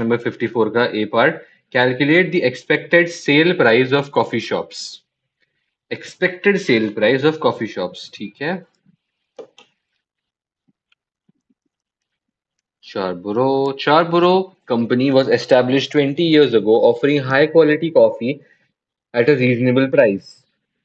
Number 54 का A part, calculate the expected sale price of coffee shops. Expected sale price of coffee shops, ठीक है। Charborough company was established 20 years ago, offering high quality coffee at a reasonable price,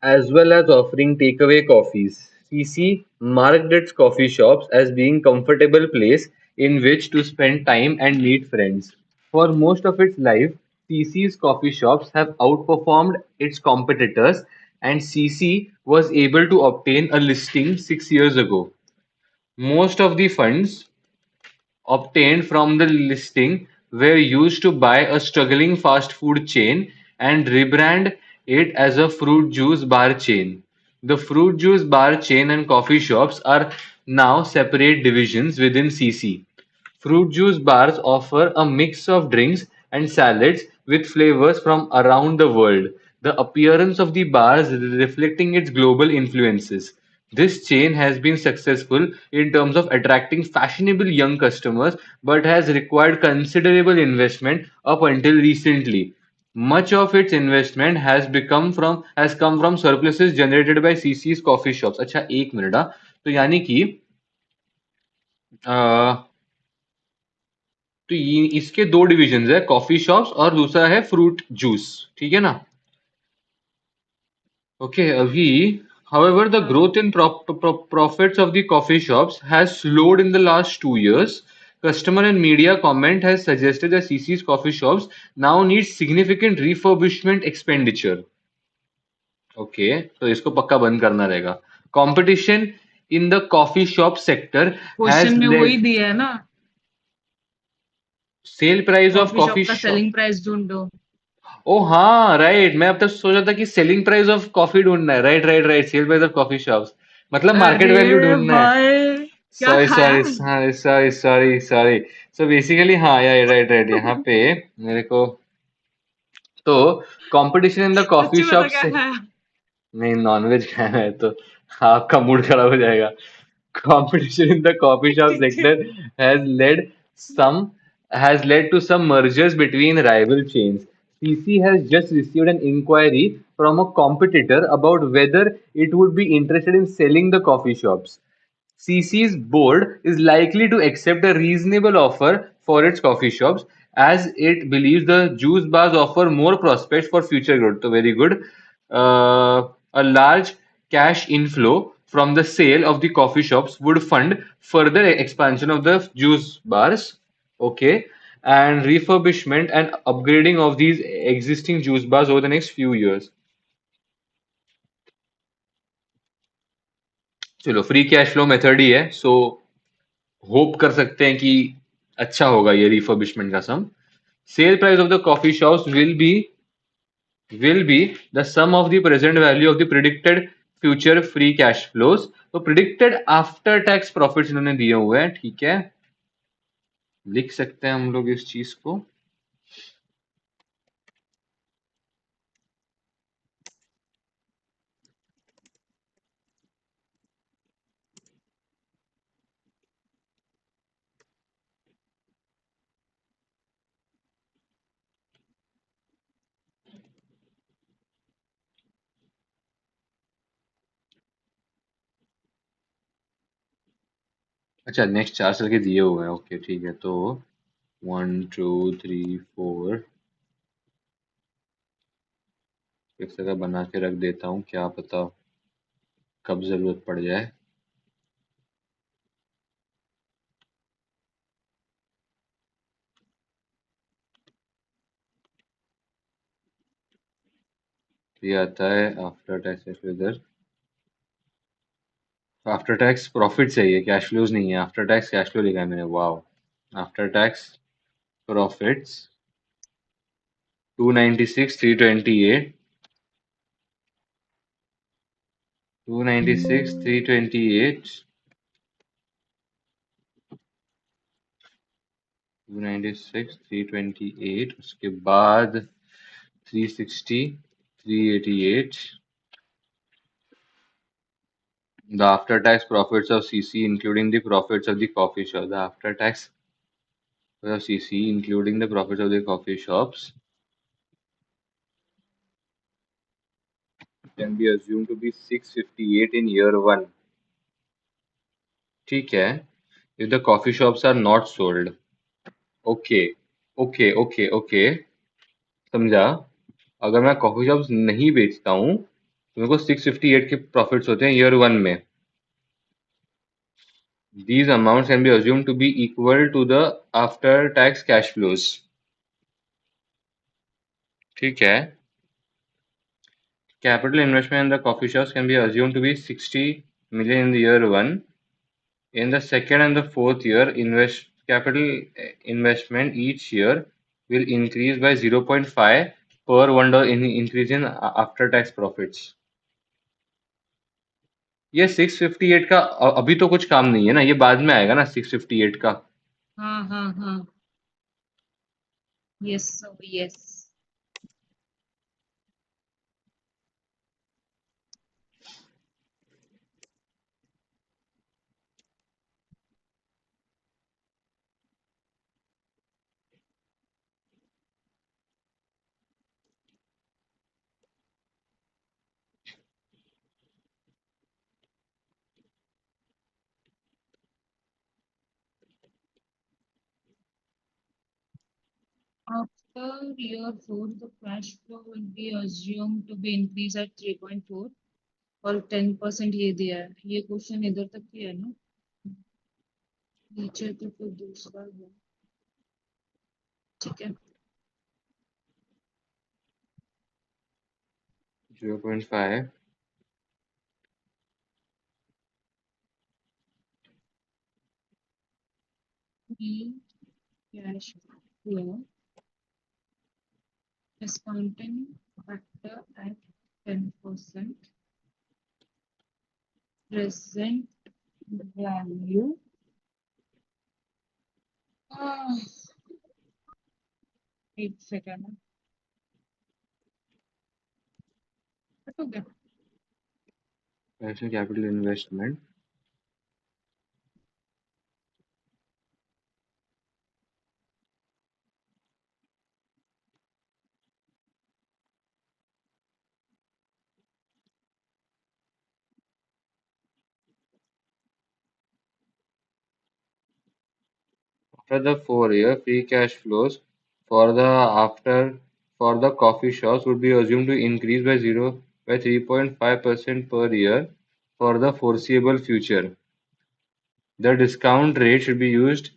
as well as offering takeaway coffees. CC marked its coffee shops as being comfortable place in which to spend time and meet friends. For most of its life, CC's coffee shops have outperformed its competitors, and CC was able to obtain a listing 6 years ago. Most of the funds obtained from the listing were used to buy a struggling fast food chain and rebrand it as a fruit juice bar chain. The fruit juice bar chain and coffee shops are now separate divisions within CC. Fruit juice bars offer a mix of drinks and salads with flavors from around the world, the appearance of the bars reflecting its global influences. This chain has been successful in terms of attracting fashionable young customers but has required considerable investment up until recently. Much of its investment has come from surpluses generated by CC's coffee shops. अच्छा एक minute तो यानी कि तो ये इसके दो divisions है, कॉफी शॉप्स और दूसरा है फ्रूट जूस, ठीक है ना। ओके अभी however the हाँ। growth in profits of the coffee shops has slowed in the last 2 years. Customer and media comment has suggested that CC's coffee shops now need significant refurbishment expenditure. Okay तो इसको पक्का बंद करना रहेगा। Competition in the coffee shop sector question has में वही lead दिया है ना, cell price of coffee coffee shop का शॉप। सेलिंग प्राइस ढूंढो। ओ हाँ राइट, मैं अब तक सोच रहा था कि सेलिंग प्राइस ऑफ कॉफी ढूंढना है। Right right right, cell price of coffee shops मतलब मार्केट वैल्यू अरे ढूंढना है। भाई, क्या सॉरी खाया? Sorry sorry sorry sorry. So basically हाँ यार राइट राइट, यहाँ पे मेरे को तो कंपटीशन इन द कॉफी सच्ची शॉप बता, क्या से खाया? नहीं, नॉनवेज खाना है तो आपका मूड खराब हो जाएगा। Competition in the coffee shop ठीक है। sector has led some has led to some mergers between rival chains. CC has just received an inquiry from a competitor about whether it would be interested in selling the coffee shops. CC's board is likely to accept a reasonable offer for its coffee shops as it believes the juice bars offer more prospects for future growth. So very good. A large cash inflow from the sale of the coffee shops would fund further expansion of the juice bars. Okay. And refurbishment and upgrading of these existing juice bars over the next few years. चलो free cash flow method ही है, so hope कर सकते हैं कि अच्छा होगा ये refurbishment का sum. Sale price of the coffee shops will be the sum of the present value of the predicted future free cash flows. तो प्रिडिक्टेड आफ्टर टैक्स प्रॉफिट्स इन्होंने दिए हुए हैं, ठीक है, लिख सकते हैं हम लोग इस चीज को। अच्छा नेक्स्ट 4 साल के दिए हुए हैं, ओके ठीक है। तो 1 2 3 4 इस तरह बना के रख देता हूँ, क्या पता कब जरूरत पड़ जाए। ये आता है आफ्टर टैक्स इधर, आफ्टर टैक्स प्रॉफिट चाहिए, कैश फ्लोज नहीं है। आफ्टर टैक्स कैश फ्लो लिखा है मैंने, वाओ। आफ्टर टैक्स प्रॉफिट्स 296 328, 296 328, 296 328, उसके बाद 360 388। The after tax profits of CC including the profits of the coffee shop, the after tax for CC, including the profits of the coffee shops, can be assumed to be 658 in year one. ठीक है, if the coffee shops are not sold. Okay, okay, okay, okay, समझा। अगर मैं coffee shops नहीं बेचता हूँ तो मेरे को 658 के प्रॉफिट्स होते हैं ईयर वन में। These amounts can be assumed to be equal to the after tax cash flows. ठीक है। Capital investment in the coffee shops can be assumed to be 60 million in the year one. In the second and the fourth year, capital investment each year will increase by 0.5 per $1 increase in after tax profits. ये 658 का अभी तो कुछ काम नहीं है ना, ये बाद में आएगा ना 658 का। हाँ हाँ हाँ, yes yes. After year 4, the cash flow will be assumed to be increased at 3.4 और 10% ये दिया है। ये क्वेश्चन इधर तक ही है ना, नीचे तो फिर दूसरा है। ठीक है, 0.5 cash flow discounting factor at 10%, present value ah, एक सेकेंड हो गया। capital investment after the 4 year free cash flows for the after for the coffee shops would be assumed to increase by 3.5% per year for the foreseeable future. The discount rate should be used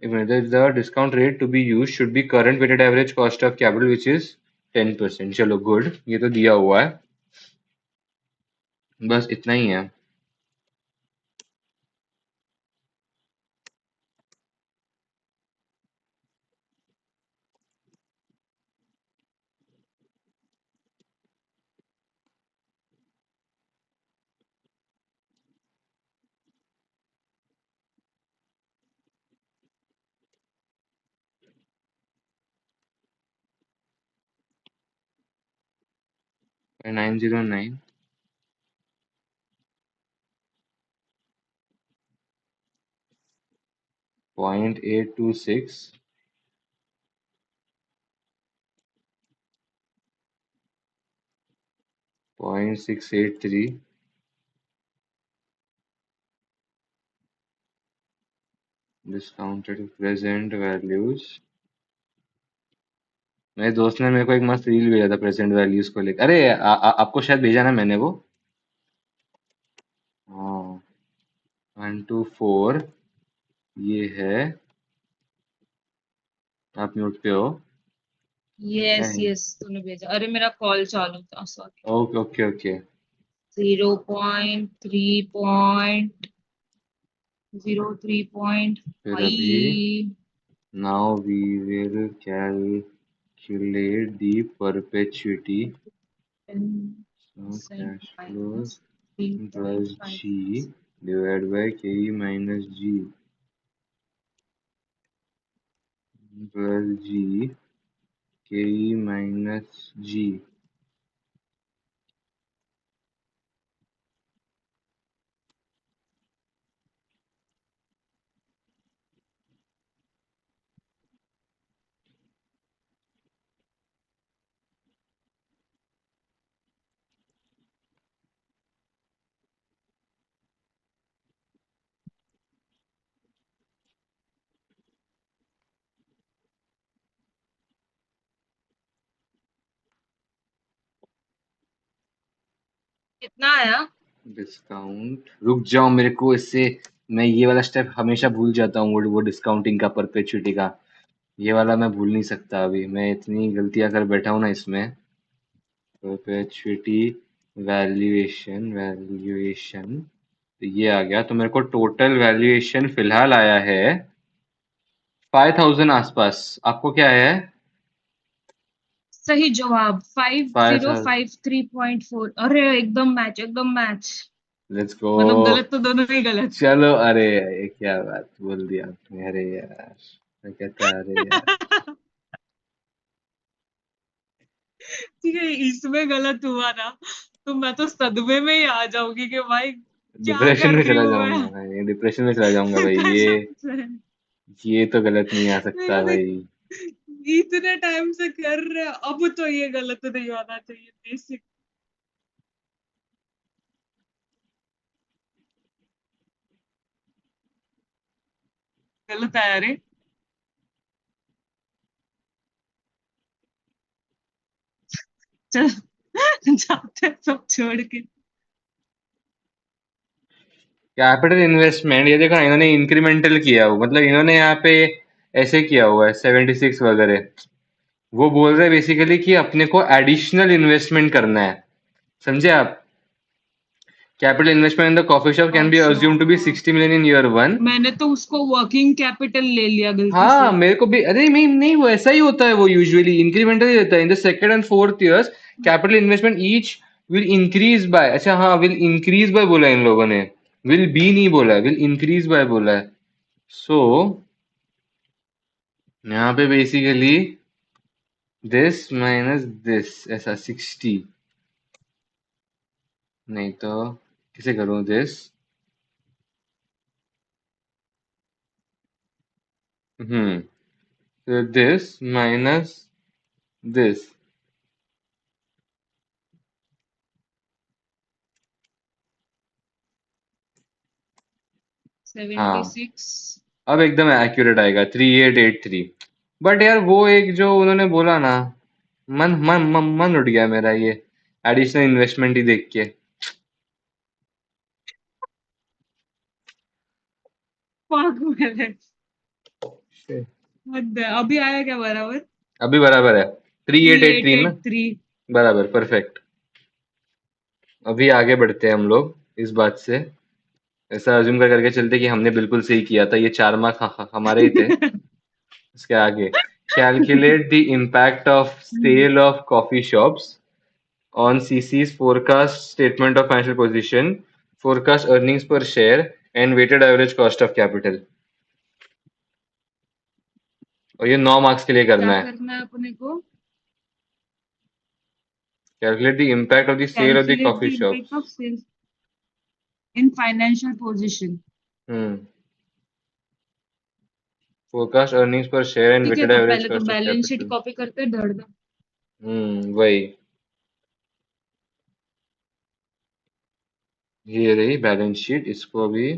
the discount rate to be used should be current weighted average cost of capital which is 10%. चलो good, ये तो दिया हुआ है, बस इतना ही है। 909 0.826 0.683 discounted present values। मेरे दोस्त ने मेरे को एक मस्त रील भेजा था प्रेजेंट वैल्यूज को लेकर। अरे आपको शायद भेजा ना मैंने वो। हाँ, 124 ये है। आप म्यूट पे हो। यस यस, तूने भेजा। अरे मेरा कॉल चालू था, सॉरी। Okay okay okay. फिर अभी 0.3.5। now we will calculate the perpetuity so 10% cash flows minus three point plus five G divided by KE minus G plus G KE minus G। कितना आया? डिस्काउंट, रुक जाओ मेरे को इससे, मैं ये वाला स्टेप हमेशा भूल जाता हूँ, वो डिस्काउंटिंग का, परपेचुइटी का। ये वाला मैं भूल नहीं सकता, अभी मैं इतनी गलतियां कर बैठा हूँ ना इसमें। परपेचुइटी, वैल्यूएशन, वैल्यूएशन, तो ये आ गया, तो मेरे को टोटल वैल्यूएशन फिलहाल आया है 5000 आसपास। आपको क्या आया है? सही जवाब five five zero thousand five three point four अरे एकदम मैच, एकदम मैच। Let's go. मतलब गलत तो दोनों ही गलत। चलो, अरे ये क्या बात बोल दिया आपने, अरे यार, मैं कहता अरे यार। ठीक है, इसमें गलत हुआ ना तो मैं तो सदमे में ही आ जाऊंगी कि भाई क्या डिप्रेशन कर में रही चला हूँ जाऊंगा मैं। भाई, डिप्रेशन में चला जाऊंगा भाई, कसम से। ये तो गलत नहीं आ सकता मैंने भाई। इतने टाइम से कर रहे, अब तो ये गलत नहीं होना चाहिए बेसिक। गलत आया रे। चल जाते हैं सब छोड़ के। कैपिटल इन्वेस्टमेंट, ये देखो ना, इन्होंने इंक्रीमेंटल किया हुआ, मतलब इन्होंने यहाँ पे ऐसे किया हुआ है 76 वगैरह। वो बोल रहे हैं बेसिकली कि अपने को एडिशनल इन्वेस्टमेंट करना है, समझे आप? Capital investment in the coffee shop can be अच्छा, assume to be 60 million in year one. मैंने तो उसको वर्किंग कैपिटल ले लिया गलती हाँ, से। मेरे को भी, अरे नहीं नहीं, वो ऐसा ही होता है, वो यूजुअली इंक्रीमेंटल ही रहता है। In the second and fourth years capital investment each will increase by, अच्छा हाँ, विल इंक्रीज बाय बोला है इन लोगों ने, विल बी नहीं बोला है, विल इंक्रीज बाय बोला है। सो यहाँ पे बेसिकली दिस माइनस दिस, ऐसा 60, नहीं तो किसे करूँ दिस, तो दिस माइनस दिस। हाँ, 76। अब एकदम एक्यूरेट आएगा 3883। बट यार वो एक जो उन्होंने बोला ना, मन उठ गया मेरा ये एडिशनल इन्वेस्टमेंट ही देख के। पाक मेरे। हद है। अभी आया क्या बराबर? अभी बराबर है, three three eight eight eight three ना। एट थ्री बराबर, परफेक्ट। अभी आगे बढ़ते हैं हम लोग इस बात से, ऐसा अज्यूम कर करके चलते कि हमने बिल्कुल सही किया था, ये 4 मार्क हमारे ही थे। इसके आगे, calculate the impact of sale of coffee shops on CC's forecast statement of financial position, forecast earnings per share, and weighted average cost of capital। और ये 9 मार्क्स के लिए क्या करना है। करना है अपने को? Calculate the impact of the sale of the calculate the coffee impact shops. Of sales in financial position. Hmm, forecast earnings per share and ठीक है, वेटेड तो एवरेज पहले तो cost of balance sheet capital. Copy करते धड़ धड़। वही, ये रही बैलेंस शीट, इसको अभी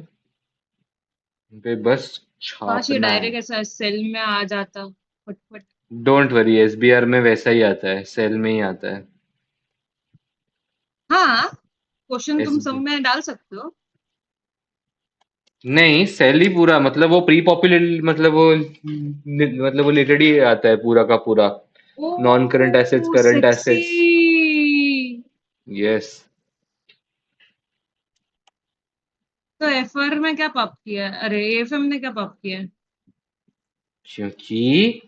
पे बस काश ये छापना है। डायरेक्ट ऐसा सेल में आ जाता फटफट। डोंट वरी, एसबीआर में वैसा ही आता है, सेल में ही आता है। हाँ, क्वेश्चन तुम एस सब में डाल सकते हो। नहीं, सेल ही पूरा, मतलब वो प्री पॉपुलेट, मतलब वो लेटेड ही आता है पूरा का पूरा। नॉन करंट एसेट्स, ओ करंट सेक्सी। एसेट्स। यस। तो एफआर में क्या पाप किया है? अरे एफएम ने क्या पाप किया है? क्योंकि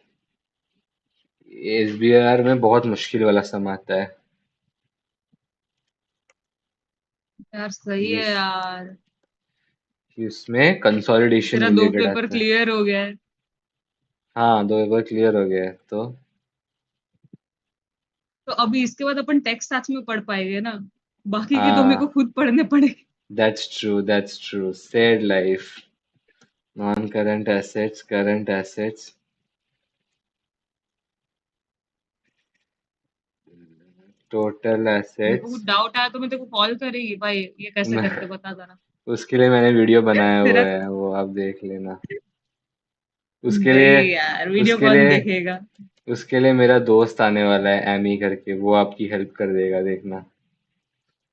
एसबीआर में बहुत मुश्किल वाला सम आता है। यार सही ये है यार। इसमें कंसोलिडेशन तेरा दो रिलेटेड पेपर आता है। क्लियर हो गया है। हाँ, 2 पेपर क्लियर हो गया है तो। तो अभी इसके बाद अपन टेक्स्ट साथ में पढ़ पाएंगे ना? बाकी के तो मेरे को हाँ, खुद पढ़ने पड़ेंगे। That's true, said life, non current assets, current assets, total मेरे को कुछ एसेट्स। डाउट आया तो मैं तेरे को कॉल करेगी भाई, ये कैसे करते बता जरा। उसके लिए मैंने वीडियो बनाया हुआ तेरा है, वो आप देख लेना। उसके लिए नहीं यार, वीडियो उसके कौन लिए देखेगा? उसके लिए मेरा दोस्त आने वाला है, एमी करके, वो आपकी हेल्प कर देगा, देखना।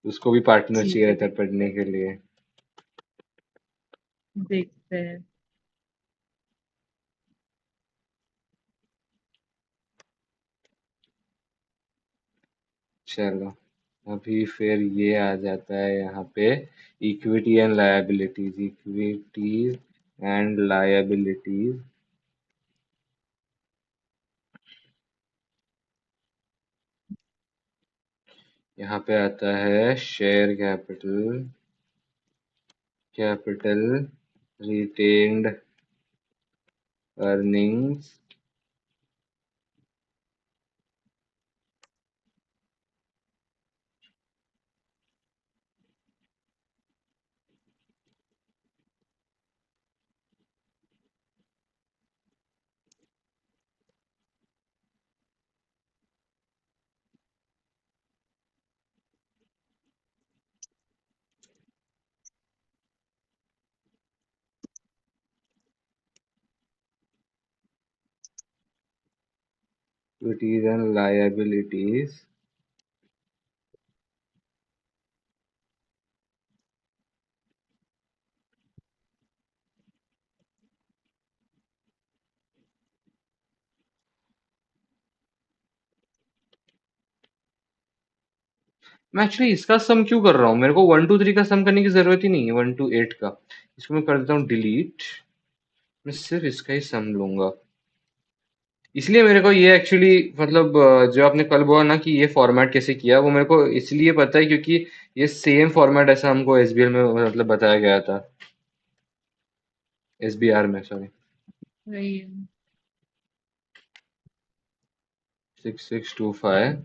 उसको भी पार्टनर ठीक चाहिए है, रहता है देखते पढ़ने के लिए। देखते हैं। चलो, अभी फिर ये आ जाता है यहाँ पे, equity and liabilities, equities and liabilities. यहाँ पे आता है share capital, capital, retained earnings, equities and liabilities. मैं एक्चुअली इसका सम क्यों कर रहा हूँ? मेरे को 1 to 3 का सम करने की जरूरत ही नहीं है, 1 to 8 का। इसको मैं कर देता हूँ डिलीट। मैं सिर्फ इसका ही सम लूंगा। इसलिए मेरे को ये एक्चुअली, मतलब जो आपने कल बोला ना कि ये फॉर्मेट कैसे किया, वो मेरे को इसलिए पता है क्योंकि ये सेम फॉर्मेट ऐसा हमको एसबीएल में मतलब बताया गया था, एसबीआर में, सॉरी। वही है। 6625,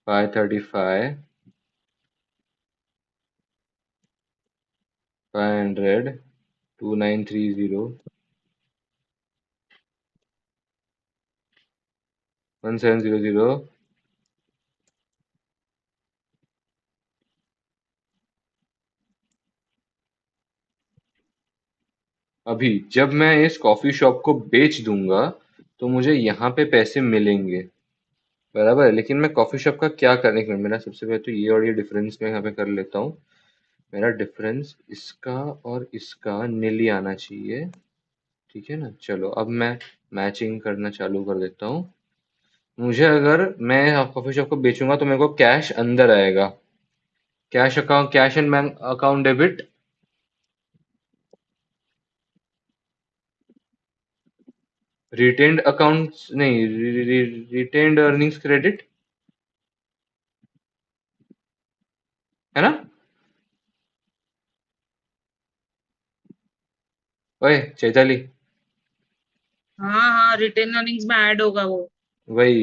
535, 500, 2930, 1700। अभी जब मैं इस कॉफी शॉप को बेच दूंगा तो मुझे यहाँ पे पैसे मिलेंगे, बराबर है। लेकिन मैं कॉफी शॉप का क्या करने के लिए, मेरा सबसे पहले तो ये और ये डिफरेंस मैं यहाँ पे कर लेता हूँ। मेरा डिफरेंस इसका और इसका नील ही आना चाहिए, ठीक है ना। चलो अब मैं मैचिंग करना चालू कर देता हूँ। मुझे अगर मैं कॉफी शॉप को बेचूंगा तो मेरे को कैश अंदर आएगा, cash account, cash and bank account debit, retained account नहीं, रिटेन्ड अर्निंग्स क्रेडिट, है ना। ओए चैताली, हाँ हाँ, रिटेन अर्निंग्स में ऐड होगा वो। वही।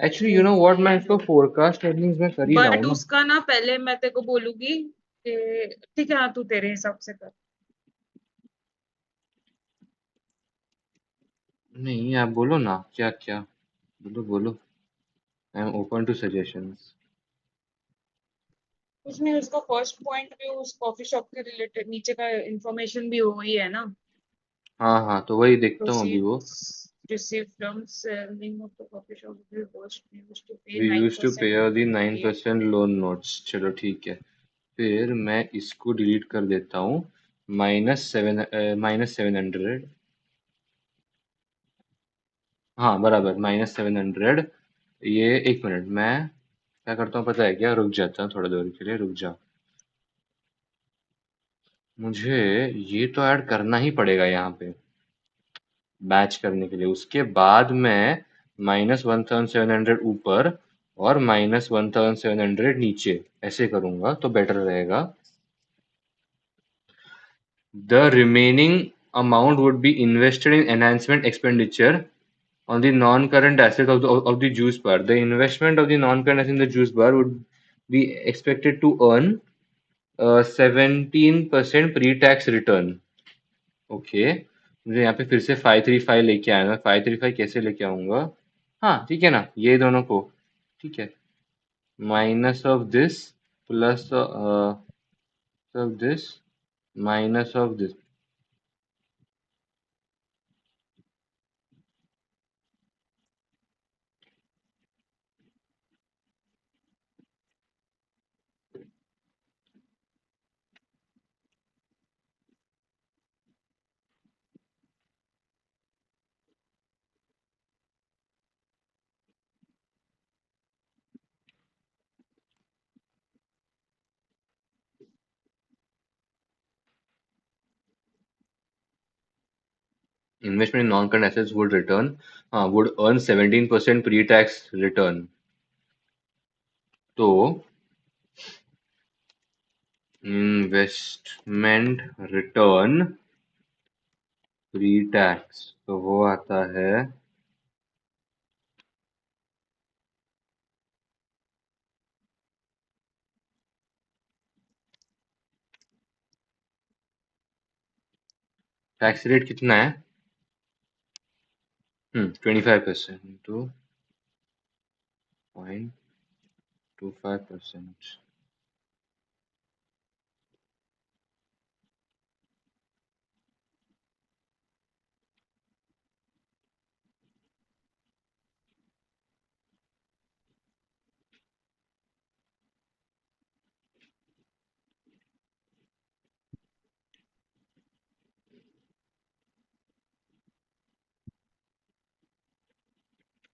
Actually you know okay. What, मैं इसको फोरकास्ट अर्निंग्स में कर ही रहा बट हूँ ना। उसका ना पहले मैं तेरे को बोलूंगी कि ठीक है, हाँ तू तेरे हिसाब से कर। नहीं, आप बोलो ना, क्या क्या, बोलो बोलो, I am open to suggestions. कुछ नहीं, उसका फर्स्ट पॉइंट भी उस कॉफी शॉप के रिलेटेड नीचे का इंफॉर्मेशन भी वही है ना। हाँ हाँ, तो वही देखता हूँ अभी वो। Proceeds received from selling of the coffee shop will cost used to pay we use to pay 9% loan the note nine here. Percent loan notes, चलो ठीक है। फिर मैं इसको डिलीट कर देता हूँ, -700। हाँ बराबर, -700। ये एक मिनट, मैं क्या करता हूँ पता है क्या, रुक जाता हूँ थोड़ा देर के लिए, रुक जा। मुझे ये तो ऐड करना ही पड़ेगा यहाँ पे मैच करने के लिए। उसके बाद मैं -1700 ऊपर और -1700 नीचे, ऐसे करूंगा तो बेटर रहेगा। The remaining amount would be invested in enhancement expenditure on the non-current asset of the juice bar. The investment of the non-current asset in the juice bar would be expected to earn 17% pre-tax return. Okay, मुझे यहाँ पे फिर से 535 लेके आना है। 535 कैसे लेके आऊंगा? हाँ ठीक है ना, ये दोनों को, ठीक है। Minus of this, plus of this, minus of this. Investment in non-current assets would earn 17% pre-tax return. तो इन्वेस्टमेंट रिटर्न प्री टैक्स तो वो आता है टैक्स रेट कितना है 25% इंटू 0.25%।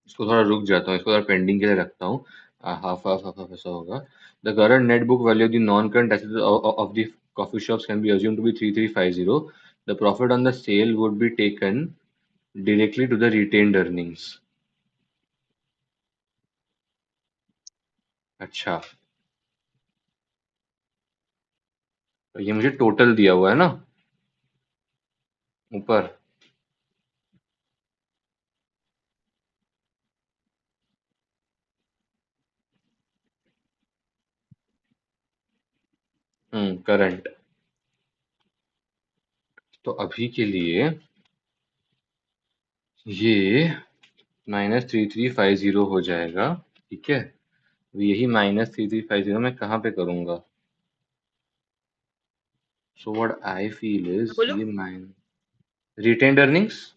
इसको थोड़ा रुक जाता हूँ, इसको थोड़ा पेंडिंग के लिए रखता हूँ। हाफ हाफ हाफ हाफ ऐसा होगा। The current net book value of the non current assets of the coffee shops can be assumed to be 3350। The profit on the sale would be taken directly to the retained earnings. अच्छा, तो ये मुझे total दिया हुआ है ना ऊपर। Current. तो अभी के लिए ये -3350 हो जाएगा। ठीक है, यही -3350 मैं कहाँ पे करूंगा? सो व्हाट आई फील मैं इज बोलूं? ये mine retained earnings.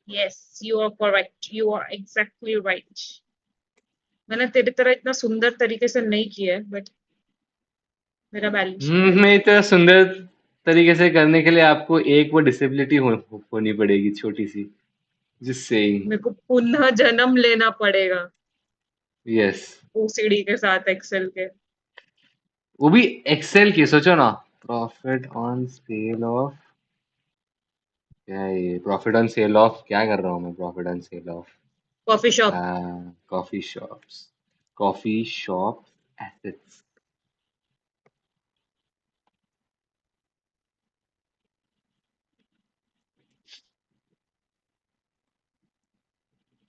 Yes, you are correct, you are exactly right. मैंने तेरी तरह इतना सुंदर तरीके से नहीं किया है, बट मेरा बैलेंस शीट है। मैं इतना सुंदर तरीके से करने के लिए आपको एक वो डिसेबिलिटी होनी पड़ेगी छोटी सी, जिससे। मेरे को पुनः जन्म लेना पड़ेगा यस। ओसीडी के साथ, एक्सेल के। वो भी एक्सेल की, सोचो ना। प्रॉफिट ऑन सेल ऑफ, क्या है ये? प्रॉफिट ऑन सेल ऑफ क्या कर रहा हूँ मैं? Profit on sale of coffee shop. Coffee shops, coffee shop assets.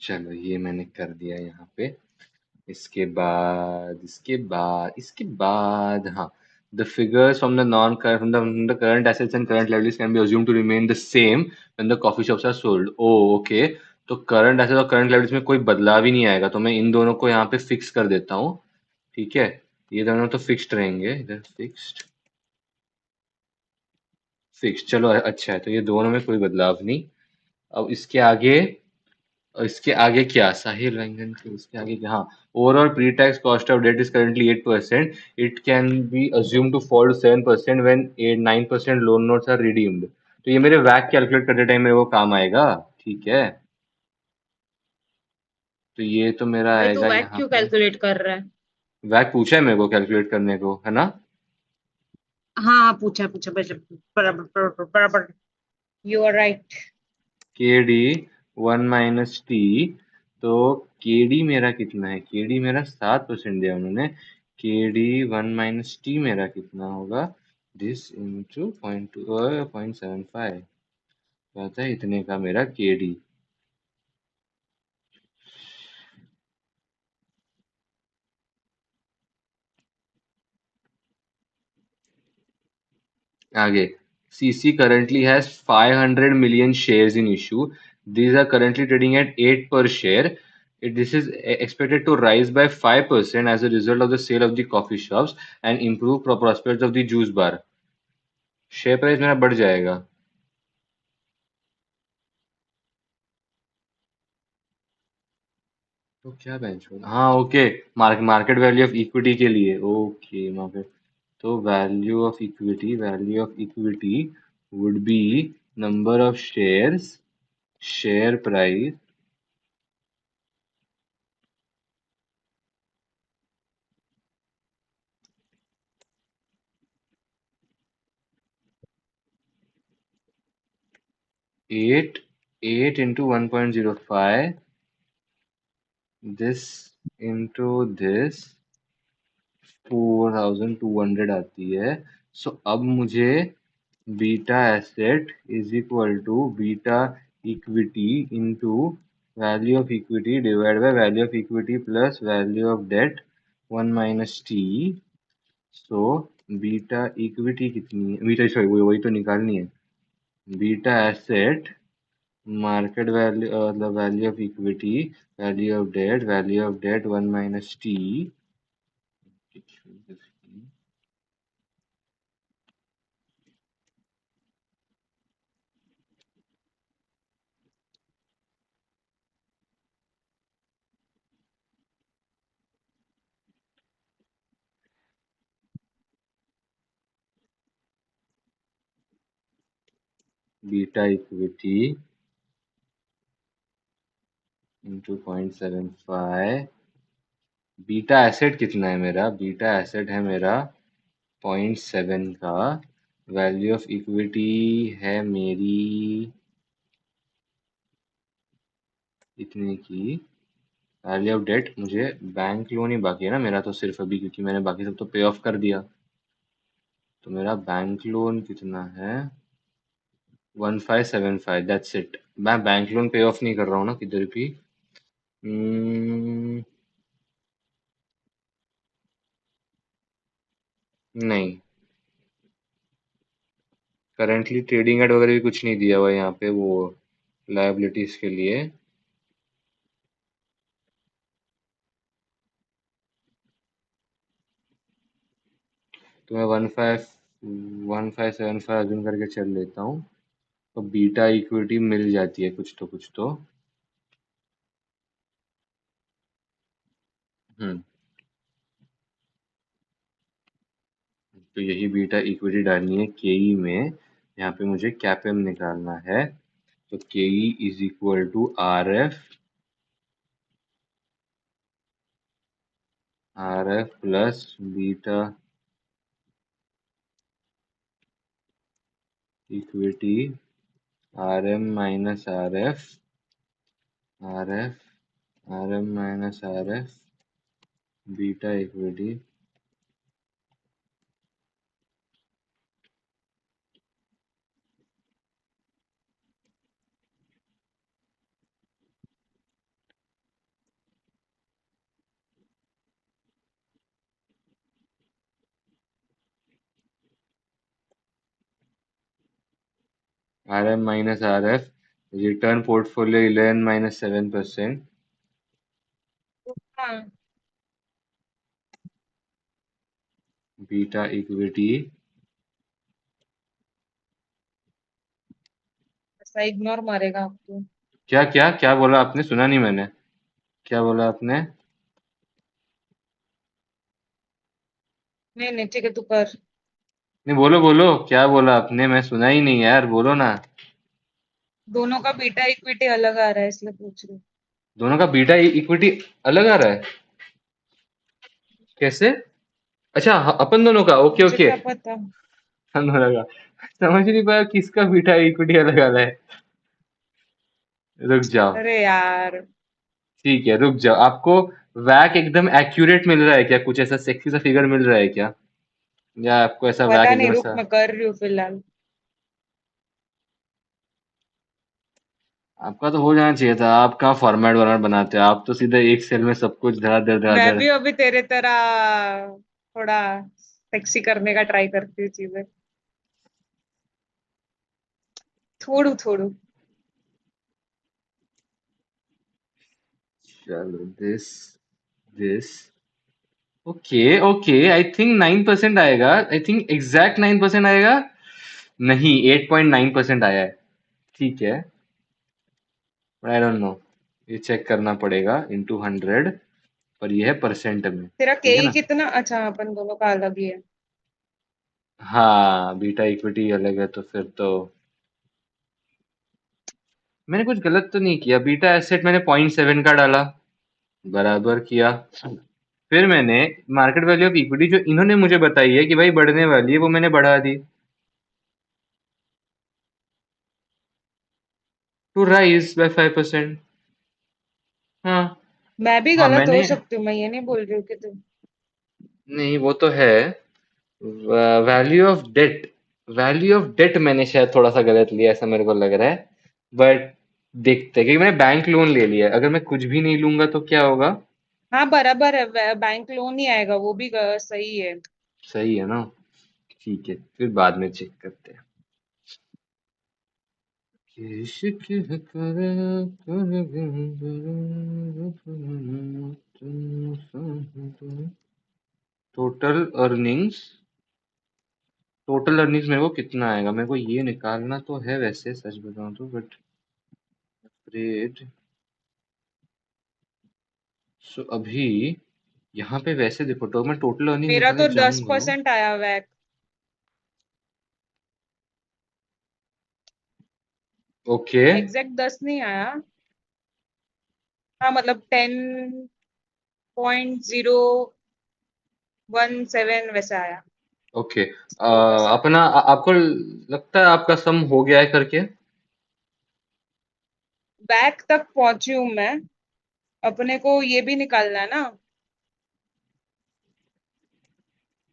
चलो ये मैंने कर दिया यहाँ पे। इसके बाद हाँ, the figures from the non from the current assets and current liabilities can be assumed to remain the same when the coffee shops are sold. Oh okay, तो करंट एसेट और करंट liabilities में कोई बदलाव ही नहीं आएगा, तो मैं इन दोनों को यहाँ पे फिक्स कर देता हूँ। ठीक है, ये दोनों तो फिक्स्ड रहेंगे, इधर फिक्स्ड फिक्स्ड। चलो अच्छा है, तो ये दोनों में कोई बदलाव नहीं। अब इसके आगे क्या? साहिल रंगन के इसके आगे क्या? हाँ, overall pre tax cost of debt is currently 8%। It can be assume to fall to 7% when 9% loan notes are redeemed. तो ये मेरे वैक कैलकुलेट करते टाइम मेरे को काम आएगा। ठीक है, तो ये तो मेरा भाई तू आएगा वैक यहाँ क्यों पे। कैलकुलेट कर रहा है? वैक पूछा है मेरे को कैलकुलेट करने को, है ना? हाँ हाँ, पूछा पूछा, बराबर बराबर बराबर। You are right. K D 1 - T. तो के डी मेरा कितना है? के डी मेरा 7% दिया उन्होंने। के डी 1 - टी मेरा कितना होगा? दिस इंटू 0.75 आता है, इतने का मेरा के डी। आगे, CC currently has 500 million shares in issue. These are currently trading at 8 per share. This is expected to rise by 5% as a result of the sale of the coffee shops and improve prospects of the juice bar. Share price मेरा बढ़ जाएगा। तो क्या benchmark? हाँ okay, market value of equity के लिए। Okay market, तो value of equity would be number of shares, share price, 8 into 1.05, this into this 4200 आती है। सो अब मुझे beta asset is equal to beta equity into value of equity divide by value of equity plus value of debt 1 minus T. So beta equity कितनी है, beta sorry वही तो निकालनी है। बीटा एसेट मार्केट वैल्यू मतलब value of equity value of debt 1 minus T. Beta equity into 0.75। Beta asset कितना है मेरा, बीटा एसेट है मेरा 0.7 का। वैल्यू ऑफ इक्विटी है मेरी इतने की। वैल्यू ऑफ डेट, मुझे बैंक लोन ही बाकी है ना मेरा तो सिर्फ अभी, क्योंकि मैंने बाकी सब तो पे ऑफ कर दिया। तो मेरा बैंक लोन कितना है 1575, दैट्स इट। मैं बैंक लोन पे ऑफ नहीं कर रहा हूँ ना किधर भी। Hmm, नहीं, करेंटली ट्रेडिंग एड वगैरह भी कुछ नहीं दिया हुआ है यहाँ पे वो लायबिलिटीज के लिए। तो मैं 1575 अज्यूम करके चल लेता हूँ। तो बीटा इक्विटी मिल जाती है कुछ तो। हम्म। तो यही बीटा इक्विटी डालनी है केई में। यहाँ पे मुझे कैपेम निकालना है। तो KE is equal to R F plus beta equity R M minus R F beta equity. RM-RF, return portfolio 11 minus 7%, हाँ, beta equity। ऐसा इग्नोर मारेगा आपको। क्या क्या क्या बोला आपने, सुना नहीं मैंने। क्या बोला आपने। नहीं नहीं, ठीक है, तू कर। नहीं, बोलो बोलो, क्या बोला आपने, मैं सुना ही नहीं यार, बोलो ना। दोनों का बीटा इक्विटी अलग आ रहा है, इसलिए पूछ रही हूँ। दोनों का बीटा इक्विटी अलग आ रहा है, कैसे। अच्छा अपन दोनों का, ओके मुझे ओके। क्या पता। अपन दोनों का समझ नहीं पाया किसका बीटा इक्विटी अलग आ रहा है। रुक जाओ। अरे यार, ठीक है रुक जाओ, आपको वैक एकदम एक्यूरेट मिल रहा है क्या, कुछ ऐसा सेक्सी सा फिगर मिल रहा है क्या, या आपको ऐसा वैक पता नहीं, एकदम रुक, ऐसा। मैं कर रही हूँ फिलहाल। आपका तो हो जाना चाहिए था, आप कहाँ फॉर्मेट वॉर्मेट बनाते हो, आप तो सीधे एक सेल में सब कुछ धड़ाधड़ मैं धड़ाधड़। भी अभी तेरे तरह थोड़ा सेक्सी करने का ट्राई करती हूँ चीजें, थोड़ू थोड़ू। चलो this okay okay, I think 9% आएगा, आई थिंक एग्जैक्ट 9% आएगा। नहीं, 8.9% आया है। ठीक है, आई डोंट नो, ये चेक करना पड़ेगा इंटू 100। पर ये है परसेंट में, तेरा ठीक है केई ना। कितना? अच्छा, अपन दोनों का अलग ही है। हाँ, बीटा इक्विटी अलग है तो फिर तो मैंने कुछ गलत तो नहीं किया। बीटा एसेट मैंने 0.7 का डाला, बराबर किया। फिर मैंने मार्केट वैल्यू ऑफ इक्विटी जो इन्होंने मुझे बताई है कि भाई बढ़ने वाली है, वो मैंने बढ़ा दी। To rise by 5%। हाँ। मैं भी हाँ गलत हो मैंने, सकती हूँ, मैं ये नहीं बोल रही हूँ कि तुम। नहीं वो तो है। Value of debt, value of debt मैंने शायद थोड़ा सा गलत लिया, ऐसा मेरे को लग रहा है। बट देखते हैं, क्योंकि मैंने बैंक लोन ले लिया है, अगर मैं कुछ भी नहीं लूंगा तो क्या होगा। हाँ बराबर है, बैंक लोन ही आएगा, वो भी सही है। सही है ना। ठीक है, फिर बाद में चेक करते हैं। इश्क है करा कर टोटल अर्निंग्स, टोटल अर्निंग्स मेरे को कितना आएगा, मेरे को ये निकालना तो है वैसे, सच बताऊं तो, बट अफ्रेड। सो अभी यहाँ पे वैसे देखो, तो मैं टोटल अर्निंग मेरा निकालने तो दस जाऊंगा। परसेंट आया हुआ है। ओके। एग्जैक्ट 10 नहीं आया। हाँ मतलब 10.017 वैसा आया। ओके। छोटा सा। अपना आपको लगता है आपका सम हो गया है करके। बैक तक पहुंची हूँ मैं। अपने को ये भी निकालना है ना,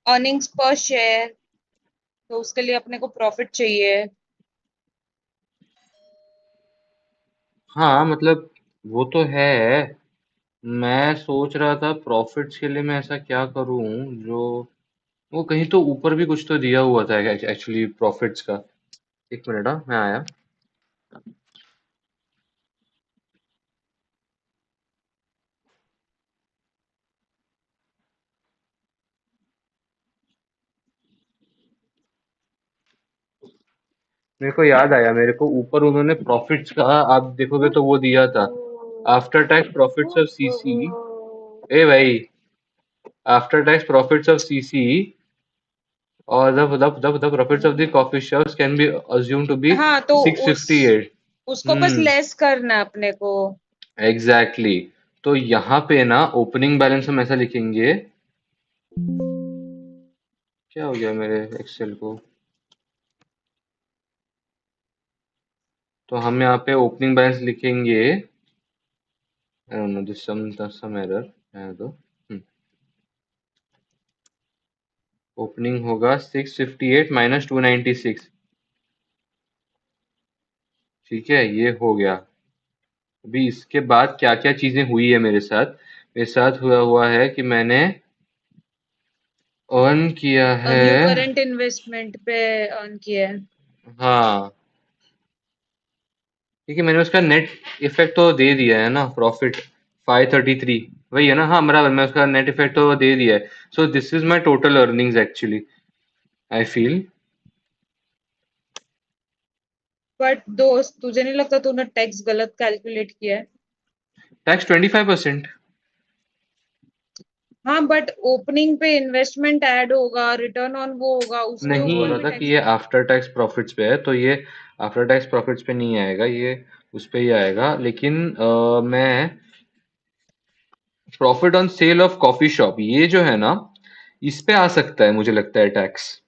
अर्निंग्स पर शेयर। तो उसके लिए अपने को प्रॉफिट चाहिए। हाँ मतलब वो तो है। मैं सोच रहा था प्रॉफिट्स के लिए मैं ऐसा क्या करूं जो, वो कहीं तो ऊपर भी कुछ तो दिया हुआ था एक्चुअली प्रॉफिट्स का। एक मिनट, हाँ मैं आया। मेरे को याद आया, मेरे को ऊपर उन्होंने प्रॉफिट्स का, आप देखोगे तो वो दिया था, after tax profits of CC. ए भाई, after tax profits of CC और the profits of the coffee shops can be assumed to be हाँ तो उस 658। उसको बस लेस करना है अपने को। एग्जैक्टली। तो यहाँ पे ना ओपनिंग बैलेंस हम ऐसा लिखेंगे, क्या हो गया मेरे एक्सेल को। तो हम यहाँ पे ओपनिंग बैलेंस लिखेंगे, I don't know this some error है तो। ओपनिंग होगा 658 माइनस 296। ठीक है, ये हो गया। अभी इसके बाद क्या क्या चीजें हुई है मेरे साथ, मेरे साथ हुआ हुआ है कि मैंने अर्न किया है। न्यू करंट इन्वेस्टमेंट पे अर्न किया है। हाँ, ठीक है, मैंने उसका नेट इफेक्ट तो दे दिया है ना, प्रॉफिट 533, वही है ना। हाँ बराबर, मैं उसका नेट इफेक्ट तो दे दिया है। So this is my total earnings actually, I feel. But दोस्त, तुझे नहीं लगता तूने टैक्स गलत कैलकुलेट किया है? टैक्स 25%। हाँ बट ओपनिंग पे इन्वेस्टमेंट ऐड होगा, रिटर्न ऑन वो होगा, उसके नहीं ऊपर बोला भी था कि टैक्स ये लगेगा। आफ्टर टैक्स प्रॉफिट्स पे है, तो ये आफ्टर टैक्स प्रॉफिट्स पे नहीं आएगा, ये उस पे ही आएगा। लेकिन मैं profit on sale of coffee shop, ये जो है ना, इस पे आ सकता है मुझे लगता है टैक्स।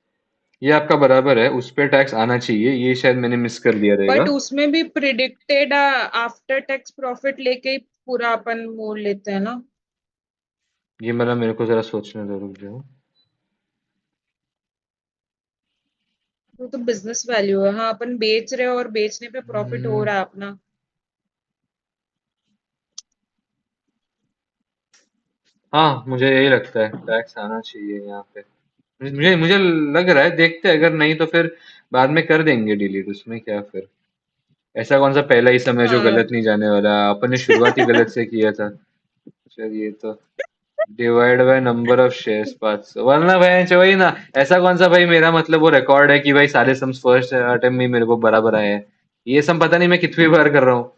ये आपका बराबर है, उस पे टैक्स आना चाहिए, ये शायद मैंने मिस कर दिया बट रहेगा। उसमें भी प्रिडिक्टेड आफ्टर टैक्स प्रॉफिट लेके ही पूरा अपन मोड़ लेते हैं ना। ये मतलब मेरे को जरा सोचने दो, रुक जाओ। वो तो बिजनेस वैल्यू है। हाँ अपन बेच रहे हो और बेचने पे प्रॉफिट हो हम्म, रहा है अपना। हाँ मुझे यही लगता है, टैक्स आना चाहिए यहाँ पे। मुझे मुझे लग रहा है, देखते हैं, अगर नहीं तो फिर बाद में कर देंगे डिलीट, उसमें क्या फिर। ऐसा कौन सा पहला ही समय जो हाँ। गलत नहीं जाने वाला, अपन ने शुरुआत ही गलत से किया था। चलिए तो, divide by number of shares 500, वरना भाई वही ना। ऐसा कौन सा भाई मेरा मतलब वो रिकॉर्ड है कि भाई सारे सम्स फर्स्ट अटेम्प्ट में ही मेरे को बराबर आए हैं। ये सम पता नहीं मैं कितनी बार कर रहा हूँ।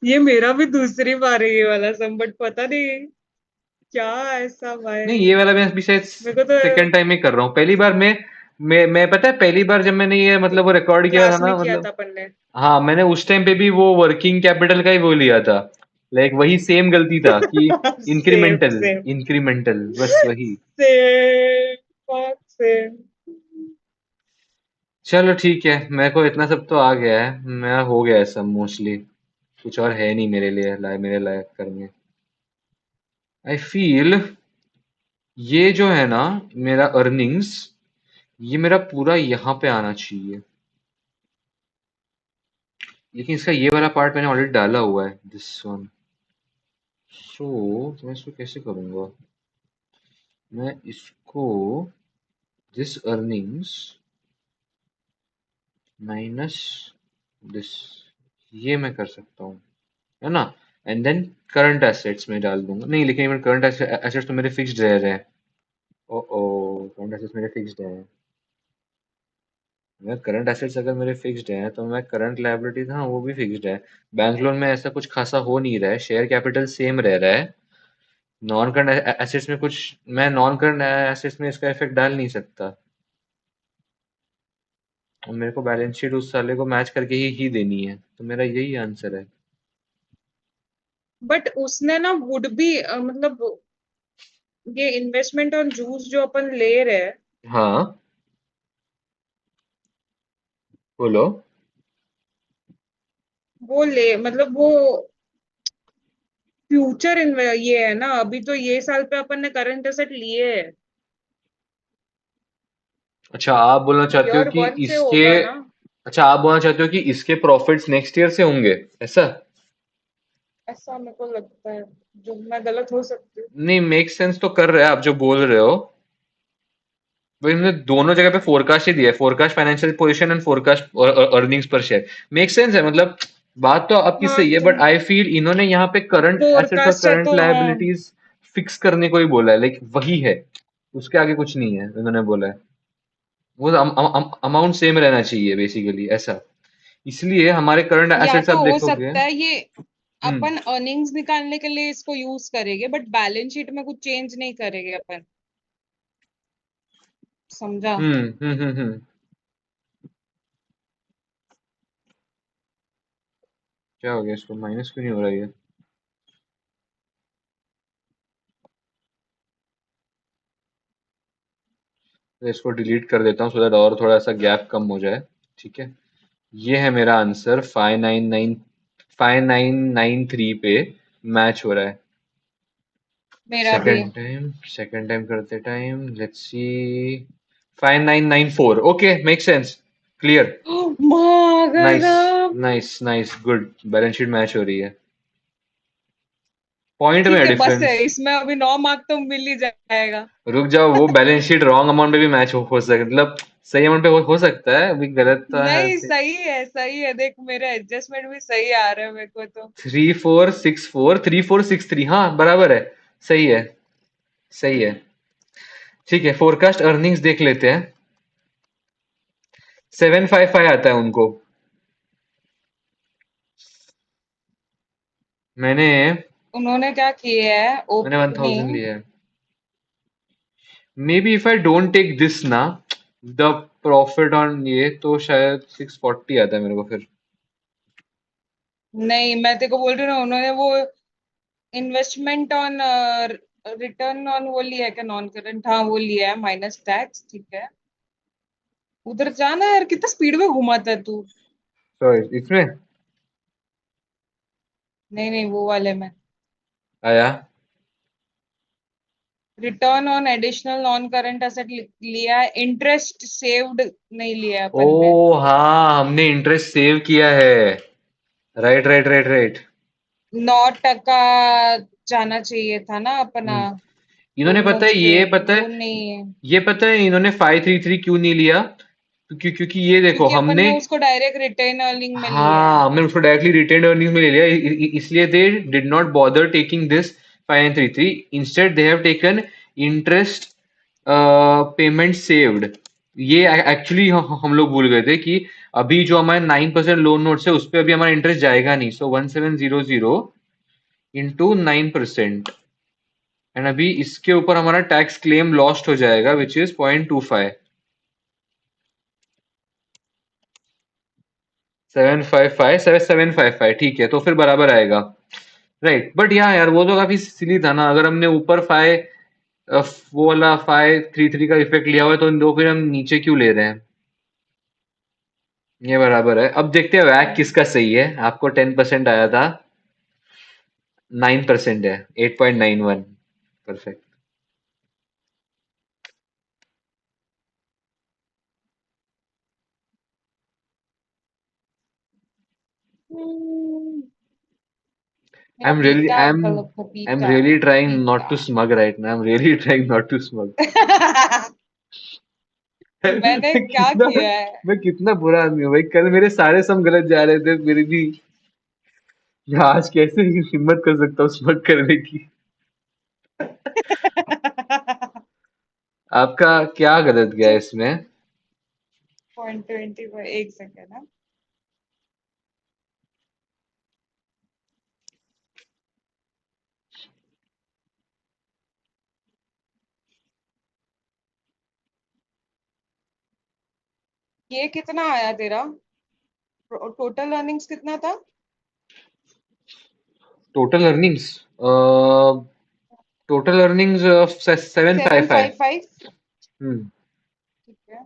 ये मेरा भी दूसरी बार है ये वाला सम, बट पता नहीं क्या ऐसा नहीं, भाई। ये वाला मैं अभी शायद मेरे को तो सेकंड टाइम ही कर रहा हूँ। पहली बार मैं पता है, पहली बार जब मैंने ये मतलब वो रिकॉर्ड किया था क्लास में ना, किया मतलब था अपन ने। हाँ मैंने उस टाइम पे भी वो वर्किंग कैपिटल का ही वो लिया था। लाइक वही सेम गलती था कि सेम इंक्रीमेंटल, सेम इंक्रीमेंटल, बस वही। Same same. चलो ठीक है, मेरे को इतना सब तो आ गया है, मैं हो गया है सब मोस्टली। कुछ और है नहीं मेरे लिए मेरे लायक करने। आई फील ये जो है ना, मेरा अर्निंग्स, ये मेरा पूरा यहाँ पे आना चाहिए। लेकिन इसका ये वाला पार्ट मैंने ऑलरेडी डाला हुआ है, दिस वन। सो तो मैं इसको कैसे करूंगा? मैं इसको दिस अर्निंग्स माइनस दिस, ये मैं कर सकता हूँ, है ना? एंड देन करंट एसेट्स में डाल दूंगा। नहीं, लेकिन करंट एसेट्स तो मेरे फिक्स्ड रह रहे हैं। ओ ओ, करंट एसेट्स मेरे फिक्स्ड है। मैं करंट एसेट्स अगर मेरे फिक्स्ड हैं तो मैं करंट लायबिलिटीज, हाँ वो भी फिक्स्ड है। बैंक लोन में ऐसा कुछ खासा हो नहीं रहा है, शेयर कैपिटल सेम रह रहा है। नॉन करंट एसेट्स में कुछ, मैं नॉन करंट एसेट्स में इसका इफेक्ट डाल नहीं सकता। और मेरे को बैलेंस शीट उस साले को मैच करके ही देनी है, तो मेरा यही आंसर है। बट उसने ना वुड भी मतलब ये इन्वेस्टमेंट ऑन जूस जो अपन ले रहे हैं हाँ, बोलो। वो ले मतलब वो फ्यूचर ये है ना, अभी तो ये साल पे अपन ने करंट एसेट लिए है। अच्छा, आप बोलना चाहते हो ईयर कि वन से इसके, होगा ना। अच्छा आप बोलना चाहते हो कि इसके प्रॉफिट्स नेक्स्ट ईयर से होंगे, ऐसा? ऐसा मेरे को लगता है, जो मैं गलत हो सकती हूँ। नहीं, मेक सेंस तो कर रहे हैं आप जो बोल रहे हो। भाई हमने दोनों जगह पे फोरकास्ट ही दिया है, forecast financial position and forecast earnings per share. Make sense है, मतलब बात तो आपकी हाँ सही है, तो बट आई फील इन्होंने यहाँ पे करंट एसेट्स और फोरकास्ट है करंट तो हाँ। लायबिलिटीज फिक्स करने को ही बोला है, लाइक वही है। उसके आगे कुछ नहीं है इन्होंने बोला है। वो अमाउंट सेम रहना चाहिए बेसिकली, ऐसा। इसलिए हमारे करंट या एसेट्स तो आप हो देखोगे। सकता है ये हम्म अपन अर्निंग्स निकालने के लिए इसको यूज करेंगे, बट बैलेंस शीट में कुछ चेंज नहीं करेंगे अपन। समझा? हम्म। क्या हो गया, इसको माइनस क्यों नहीं हो रहा है ये? तो इसको डिलीट कर देता हूँ सो दैट और थोड़ा सा गैप कम हो जाए। ठीक है, ये है मेरा आंसर, 5993 पे मैच हो रहा है। मेरा भी। सेकंड टाइम करते time let's see. 5994, okay, make sense, clear. Nice, महागरम। Nice good, balance sheet match हो रही है। पॉइंट में ठीक है है, बस है, डिफरेंस। इसमें अभी 9 मार्क तो मिल ही जाएगा। रुक जाओ, वो बैलेंस शीट रॉन्ग अमाउंट पे भी मैच हो सकता, मतलब सही अमाउंट पे हो सकता है, अभी गलत तो है। नहीं, सही है सही है, देख मेरे एडजस्टमेंट भी सही आ रहे हैं मेरे को तो। 3464, 3463, हाँ बराबर है। सही है, सही है। ठीक है, फोरकास्ट अर्निंग्स देख लेते हैं। 755 आता है उनको। मैंने उन्होंने क्या किया है मैंने 1000 ओपनिंग। लिया है। Maybe if I don't take this ना, द प्रॉफिट ऑन ये तो शायद 640 आता है मेरे को फिर। नहीं, मैं तेको बोल रही हूँ ना, उन्होंने वो इन्वेस्टमेंट ऑन रिटर्न ऑन वो लिया है क्या, नॉन करंट, हाँ वो लिया है माइनस टैक्स, ठीक है। उधर जाना यार, कितना स्पीड में घुमाता है तू। तो इसमें नहीं नहीं, वो वाले में आया। Return on additional non current asset लिया है, इंटरेस्ट सेव्ड नहीं लिया है अपन ने। ओ हाँ, हमने इंटरेस्ट सेव किया है। राइट। 9% जाना चाहिए था ना अपना। हम्म। इन्होंने दोनों पता है, पे ये पता वो है, नहीं है। ये पता है इन्होंने 533 क्यों नहीं लिया? क्योंकि ये देखो क्योंकि अपन हमने, ने उसको डायरेक्ट रिटेन अर्निंग में लिया है। हाँ हमने उसको डायरेक्टली रिटेन्ड अर्निंग्स में ले लिया, इसलिए they did not bother taking this 533, instead they have taken interest payment saved. ये एक्चुअली हम लोग भूल गए थे कि अभी जो हमारे 9% लोन नोट्स है उस पे अभी हमारा इंटरेस्ट जाएगा नहीं, सो 1700 इंटू 9%, एंड अभी इसके ऊपर हमारा टैक्स क्लेम लॉस्ट हो जाएगा विच इज 0.25। 755 ठीक है, तो फिर बराबर आएगा। राइट, बट यहाँ यार वो तो काफी सिली था ना, अगर हमने ऊपर वो वाला 533 का इफेक्ट लिया हुआ है तो फिर हम नीचे क्यों ले रहे हैं? ये बराबर है। अब देखते हैं वैक किसका सही है। आपको 10% आया था, 9% है, 8.91। परफेक्ट। हम्म, आई मेरा am really beta I am गलत है, I am beta. Really trying not beta. To smug right now. I am really trying not to smug. मैंने मैं क्या कितना किया है? मैं कितना बुरा आदमी हूँ भाई। कल मेरे सारे सम गलत जा रहे थे फिर भी मैं आज कैसे हिम्मत कर सकता हूँ स्मग करने की। आपका क्या गलत गया इसमें? 0.20 एक सेकेंड है। ये कितना आया तेरा? टोटल अर्निंग्स कितना था? Total earnings, total earnings of 755। 755। हम्म। ठीक है।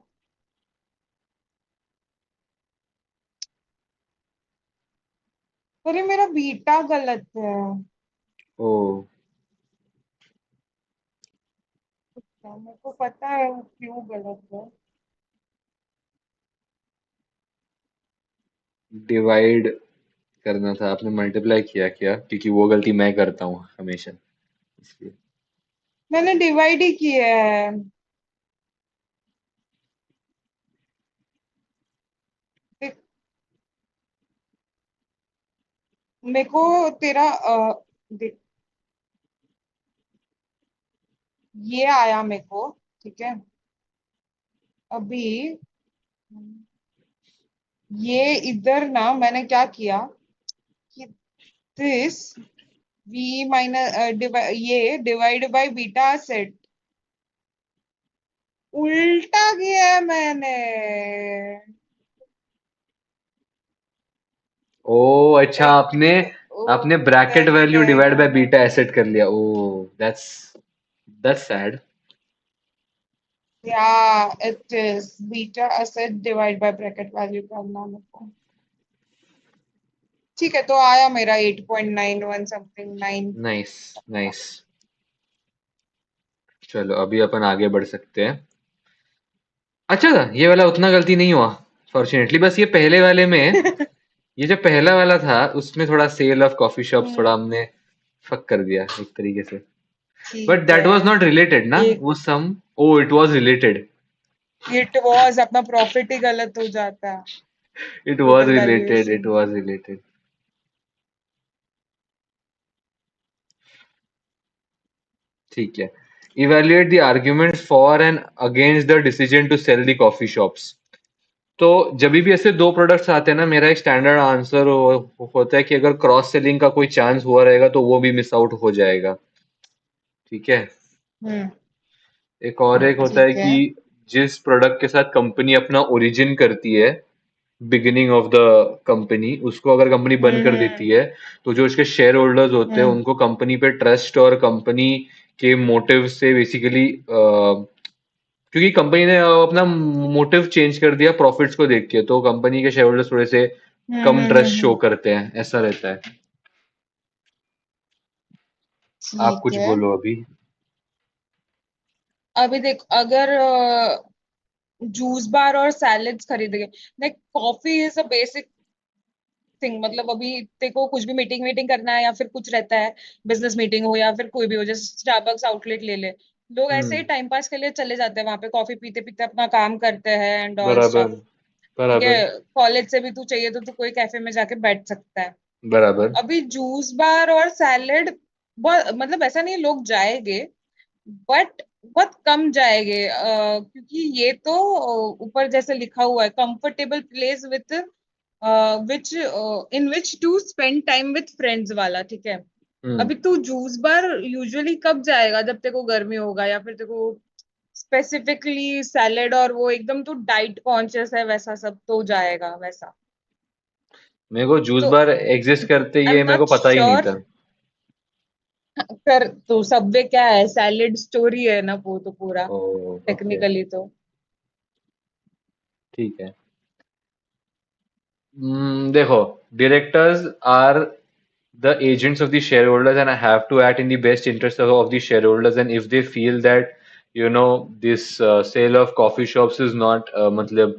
अरे मेरा बीटा गलत है। ओ, अच्छा, मेरे को पता है वो क्यों गलत है। डिवाइड करना था आपने, मल्टीप्लाई किया क्या? क्योंकि वो गलती मैं करता हूँ हमेशा, इसलिए। मैंने डिवाइड ही किया है। देख, मेरे को तेरा देख, ये आया मेरे को। ठीक है। अभी ये इधर ना मैंने क्या किया कि दिस वी माइनस ये डिवाइड बाय बीटा सेट उल्टा किया है मैंने। ओ अच्छा, आपने ओ आपने ब्रैकेट तेरी वैल्यू डिवाइड बहन। बाय बीटा एसेट कर लिया। ओ, दैट्स दैट्स सैड। या it is beta asset divide by bracket value करना मेरे को। ठीक है, तो आया मेरा 8.91 समथिंग 9। Nice, nice. चलो अभी अपन आगे बढ़ सकते हैं। अच्छा था ये वाला, उतना गलती नहीं हुआ फॉर्चुनेटली। बस ये पहले वाले में, ये जो पहला वाला था उसमें थोड़ा सेल ऑफ कॉफी शॉप थोड़ा हम्म। हमने फक कर दिया एक तरीके से। बट ठीक दैट वाज है। नॉट रिलेटेड ना, एक वो some. Oh, it was related. It was अपना प्रॉफिट ही गलत हो जाता है। It was total related, it valuation. Was related. ठीक है। Evaluate the argument for and against the decision to sell the coffee shops. तो जब भी ऐसे दो प्रोडक्ट्स आते हैं ना, मेरा एक स्टैंडर्ड आंसर होता है कि अगर क्रॉस सेलिंग का कोई चांस हुआ रहेगा तो वो भी मिस आउट हो जाएगा। ठीक है। हम्म। एक और एक होता है ठीक है। कि जिस प्रोडक्ट के साथ कंपनी अपना ओरिजिन करती है, बिगिनिंग ऑफ द कंपनी, उसको अगर कंपनी बंद कर देती हम्म। है, तो जो उसके शेयर होल्डर्स होते हैं हम्म। उनको कंपनी पे ट्रस्ट और कंपनी के मोटिव से बेसिकली, क्योंकि कंपनी ने अपना मोटिव चेंज कर दिया प्रॉफिट्स को देख के, तो कंपनी के शेयर होल्डर्स थोड़े से कम ट्रस्ट शो हम्म। करते हैं, ऐसा रहता है। आप ठीक कुछ है। बोलो अभी। अभी देख, अगर जूस बार और सैलेड्स खरीदेंगे, like coffee is a basic thing. मतलब अभी तेरे को कुछ भी मीटिंग वीटिंग करना है या फिर कुछ रहता है, बिजनेस मीटिंग हो या फिर कोई भी हो, जैसे स्टारबक्स आउटलेट ले ले, लोग ऐसे ही हम्म। टाइम पास के लिए चले जाते हैं वहां पे, कॉफी पीते पीते अपना काम करते हैं एंड ऑल बराबर, स्टफ। ठीक है। बराबर, कॉलेज से भी तू चाहिए तो तू कोई कैफे में जाके बैठ सकता है। बराबर। अभी जूस बार और सैलेड बहुत, मतलब ऐसा नहीं लोग जाएंगे, बट बहुत कम जाएंगे, क्योंकि ये तो ऊपर जैसे लिखा हुआ है, comfortable place with which in which to spend time with friends वाला। ठीक है। हम्म। अभी तू जूस बार यूजुअली कब जाएगा? जब तेरे को गर्मी होगा, या फिर तेरे को स्पेसिफिकली सैलेड और वो एकदम तू डाइट कॉन्शियस है वैसा सब तो जाएगा वैसा। मेरे को जूस तो बार एग्जिस्ट करते आई ये एम मेरे को नॉट पता ही नहीं श्योर। था। कर तो सबवे क्या है, सैलेड स्टोरी है ना वो तो पूरा, ओ, ओके, टेक्निकली तो। ठीक है। देखो, directors are the agents of the shareholders and I have to act in the best interest of the shareholders. And if they feel that, this sale of coffee shops is not, matlab,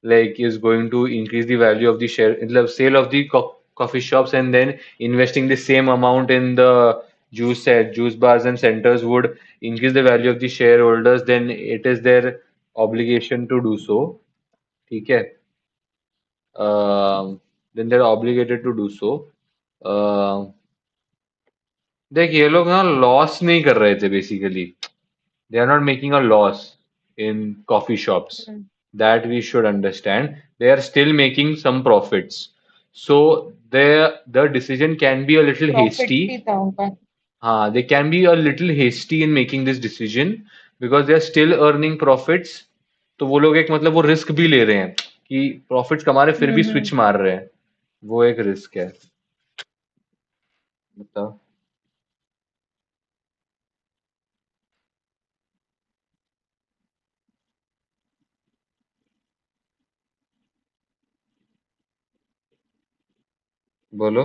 like is going to increase the value of the share, matlab, sale of the coffee shops and then investing the same amount in the juice bars and centers would increase the value of the shareholders, then it is their obligation to do so. Okay, then they're obligated to do so. Uh, देख ये लोग ना loss नहीं कर रहे थे basically they are not making a loss in coffee shops that we should understand they are still making some profits so they the decision can be a little profit hasty ही था उनका। हाँ they can be a little hasty in making this decision because they are still earning profits तो वो लोग एक मतलब वो रिस्क भी ले रहे हैं कि प्रॉफिट्स कमा रहे फिर भी हम्म। स्विच मार रहे हैं वो एक रिस्क है बताओ बोलो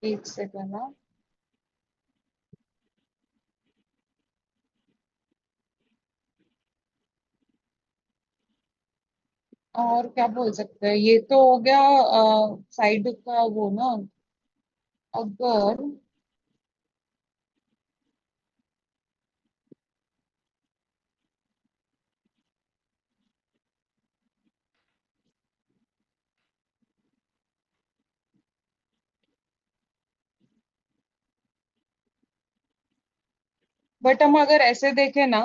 एक सेकंड ना। और क्या बोल सकते हैं, ये तो हो गया साइड का वो ना। अगर बट हम अगर ऐसे देखें ना,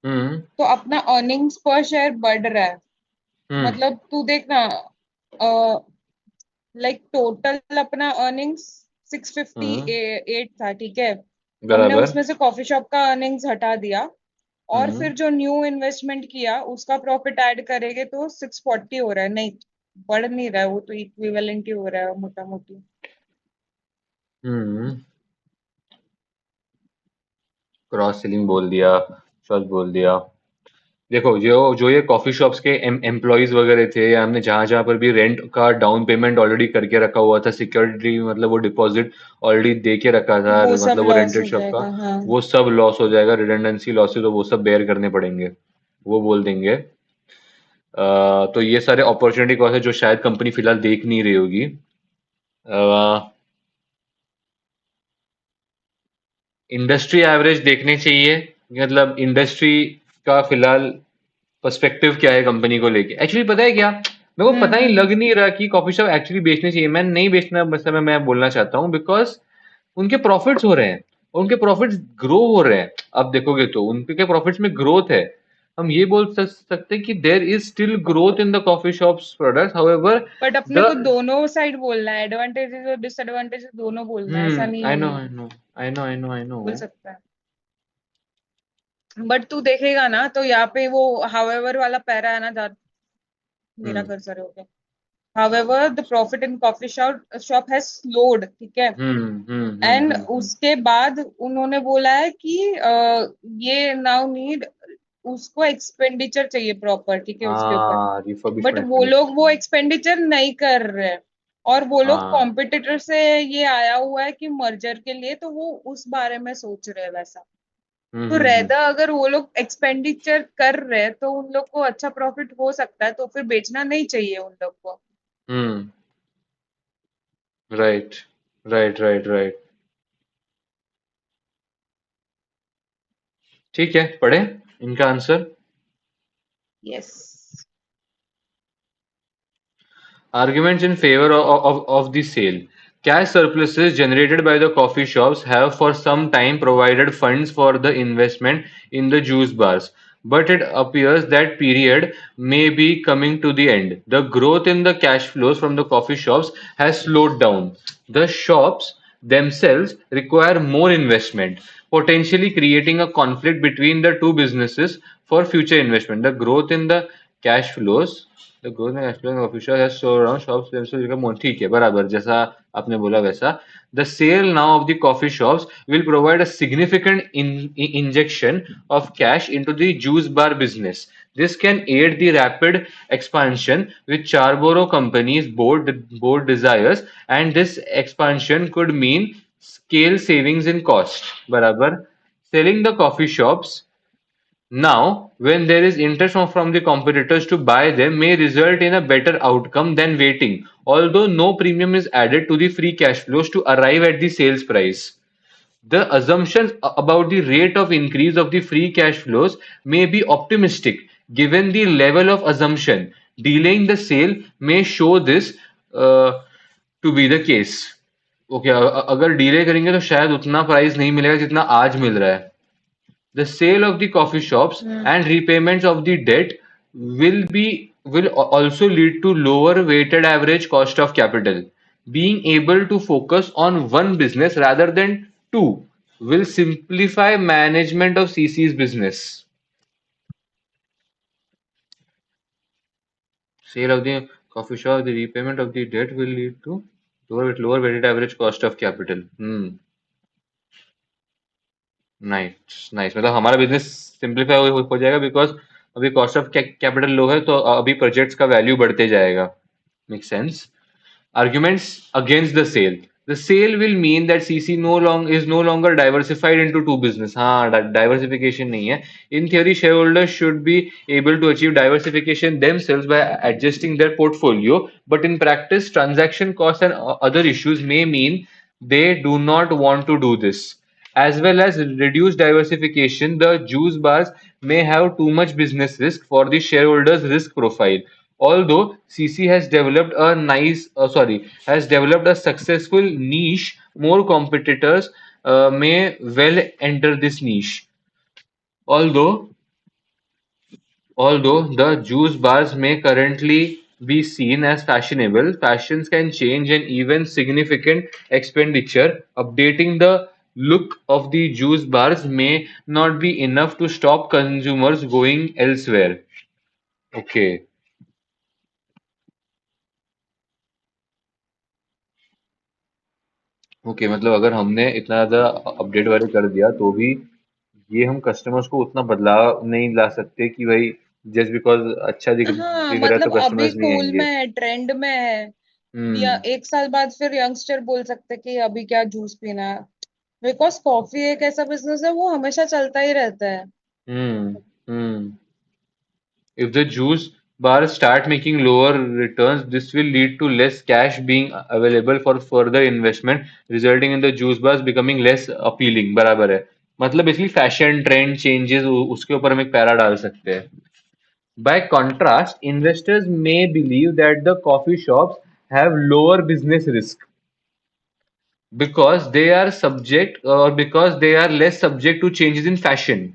हम्म तो अपना अर्निंग्स पर शेयर बढ़ रहा है। हम्म मतलब तू देखना, लाइक टोटल अपना अर्निंग्स सिक्स फिफ्टी हम्म एट था, ठीक है। हमने बराबर उसमें से कॉफी शॉप का अर्निंग्स हटा दिया, और हम्म फिर जो न्यू इन्वेस्टमेंट किया उसका प्रॉफिट ऐड करेंगे तो 640 हो रहा है। नहीं, बढ़ नहीं रहा है, वो तो इक्विवेलेंट ही हो रहा है मोटा मोटी। हम्म क्रॉस सेलिंग बोल दिया शॉप बोल दिया देखो जो जो ये कॉफी शॉप्स के एम्प्लॉयज वगैरह थे या हमने जहां जहां पर भी रेंट का डाउन पेमेंट ऑलरेडी करके रखा हुआ था सिक्योरिटी मतलब वो डिपॉजिट ऑलरेडी दे के रखा था वो सब मतलब वो लॉस रेंटेड हो शॉप का जाएगा, हाँ। वो सब लॉस हो जाएगा रिडंडेंसी लॉसेस तो वो सब बेयर करने पड़ेंगे वो बोल देंगे तो ये सारे अपॉर्चुनिटी कॉस्ट है जो शायद कंपनी फिलहाल देख नहीं रही होगी इंडस्ट्री एवरेज देखने चाहिए मतलब इंडस्ट्री का फिलहाल पर्सपेक्टिव क्या है कंपनी को लेके एक्चुअली पता है क्या मेरे को पता ही हम्म। लग नहीं रहा कि कॉफी शॉप एक्चुअली बेचने चाहिए मैं नहीं बेचना मतलब मैं बोलना चाहता हूँ बिकॉज उनके प्रॉफिट्स हो रहे हैं उनके प्रॉफिट्स ग्रो हो रहे हैं अब देखोगे तो उनके प्रॉफिट्स में ग्रोथ है हम ये बोल सकते हैं कि there is still growth in the coffee shops products however but अपने द को दोनों साइड बोलना है, एडवांटेजेस और डिसएडवांटेजेस दोनों बोलना है, ऐसा आई नो नहीं I know I know I know I know बोल सकता है। बट तू देखेगा ना, तो यहाँ पे वो हाउएवर वाला पैरा है ना, मेरा हम्म कर्सर हो गया। However, the profit in coffee shop has slowed, ठीक है। एंड उसके बाद उन्होंने बोला है कि ये नाउ नीड, उसको एक्सपेंडिचर चाहिए प्रॉपर, ठीक है, उसके ऊपर। हाँ बट रिफर्बिशमेंट वो एक्सपेंडिचर लोग वो चाहिए एक्सपेंडिचर नहीं कर रहे हैं, और वो लोग हाँ कॉम्पिटिटर से ये आया हुआ है कि मर्जर के लिए, तो वो उस बारे में सोच रहे हैं वैसा। तो हम्म रहता अगर वो लोग एक्सपेंडिचर कर रहे हैं तो उन लोग को अच्छा प्रॉफिट हो सकता है, तो फिर बेचना नहीं चाहिए उन लोग को। हम्म राइट राइट राइट राइट ठीक है पढ़े इनका answer yes. Arguments in favor of the sale. Cash surpluses generated by the coffee shops have for some time provided funds for the investment in the juice bars, but it appears that period may be coming to the end. The growth in the cash flows from the coffee shops has slowed down. The shops themselves require more investment, potentially creating a conflict between the two businesses for future investment. The growth in the cash flows the growth in explore official has show around shops themselves become more ठीक है बराबर जैसा आपने बोला वैसा, the sale now of the coffee shops will provide a significant injection of cash into the juice bar business. This can aid the rapid expansion which Charboro Company's board desires, and this expansion could mean scale savings in cost. बराबर. Selling the coffee shops now, when there is interest from the competitors to buy them, may result in a better outcome than waiting, although no premium is added to the free cash flows to arrive at the sales price. The assumptions about the rate of increase of the free cash flows may be optimistic given the level of assumption. Delaying the sale may show this uh, to be the case. Okay अगर delay करेंगे तो शायद उतना price नहीं मिलेगा जितना आज मिल रहा है. The sale of the coffee shops Hmm. and repayments of the debt will also lead to lower weighted average cost of capital. Being able to focus on one business rather than two will simplify management of CC's business. Sale of the coffee shop, the repayment of the debt will lead to lower weighted average cost of capital. Nice nice मतलब हमारा business simplify हो जाएगा because अभी cost of capital लो है तो अभी projects का value बढ़ते जाएगा. Make sense. Arguments against the sale. The sale will mean that CC is no longer diversified into two business. हाँ diversification नहीं है. In theory, shareholders should be able to achieve diversification themselves by adjusting their portfolio. But in practice, transaction costs and other issues may mean they do not want to do this. As well as reduced diversification, the juice bars may have too much business risk for the shareholders' risk profile. Although CC has developed a successful niche, more competitors may well enter this niche. Although Although the juice bars may currently be seen as fashionable, fashions can change and even significant expenditure. Updating the look of the juice bars may not be enough to stop consumers going elsewhere. Okay. Okay मतलब अगर हमने इतना ज़्यादा update वगैरह कर दिया तो भी ये हम कस्टमर्स को उतना बदलाव नहीं ला सकते कि भाई जस्ट बिकॉज अच्छा हाँ दिख रहा है तो मतलब अभी कस्टमर्स नहीं कूल आएंगे. में है, ट्रेंड में है, या हम्म. 1 साल बाद फिर यंगस्टर बोल सकते कि अभी क्या जूस पीना है। बिकॉज कॉफी एक ऐसा बिजनेस है वो हमेशा चलता ही रहता है। हम्म. हम्म. If the juice bars start making lower returns, this will lead to less cash being available for further investment, resulting in the juice bars becoming less appealing. बराबर है. मतलब बेसिकली फैशन ट्रेंड चेंजेस उसके ऊपर हम एक para डाल सकते हैं. By contrast, investors may believe that the coffee shops have lower business risk because they are subject or because they are less subject to changes in fashion.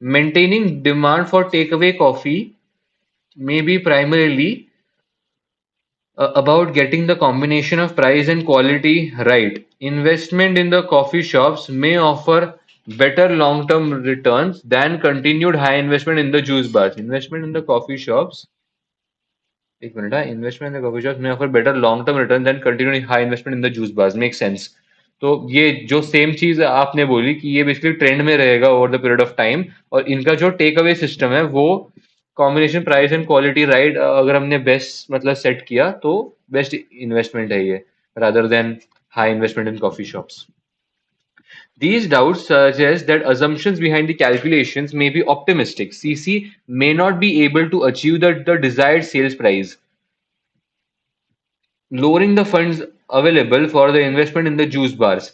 Maintaining demand for takeaway coffee may be primarily about getting the combination of price and quality right. Investment in the coffee shops may offer better long term returns than continued high investment in the juice bars. Investment in the coffee shops एक minute है investment in the coffee shops में offer better long term return than continuing high investment in the juice bars make sense. तो ये जो same चीज आपने बोली कि ये बेसिकली ट्रेंड में रहेगा over the period of time और इनका जो टेक अवे सिस्टम है वो combination price and quality right अगर हमने बेस्ट मतलब सेट किया तो बेस्ट इन्वेस्टमेंट है ये rather than high investment in coffee shops. These doubts suggest that assumptions behind the calculations may be optimistic. CC may not be able to achieve the desired sales price, lowering the funds available for the investment in the juice bars.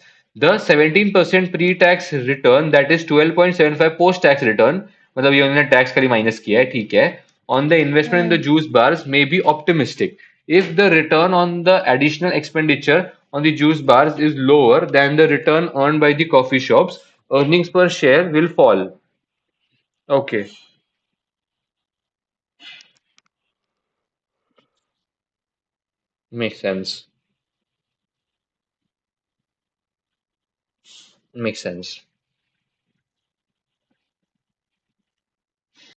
The 17% pre-tax return, that is 12.75 post-tax return, मतलब ये उन्होंने tax खाली minus किया है ठीक है, on the investment in the hmm. juice bars may be optimistic. If the return on the additional expenditure on the juice bars is lower than the return earned by the coffee shops, earnings per share will fall. Okay, makes sense. Makes sense.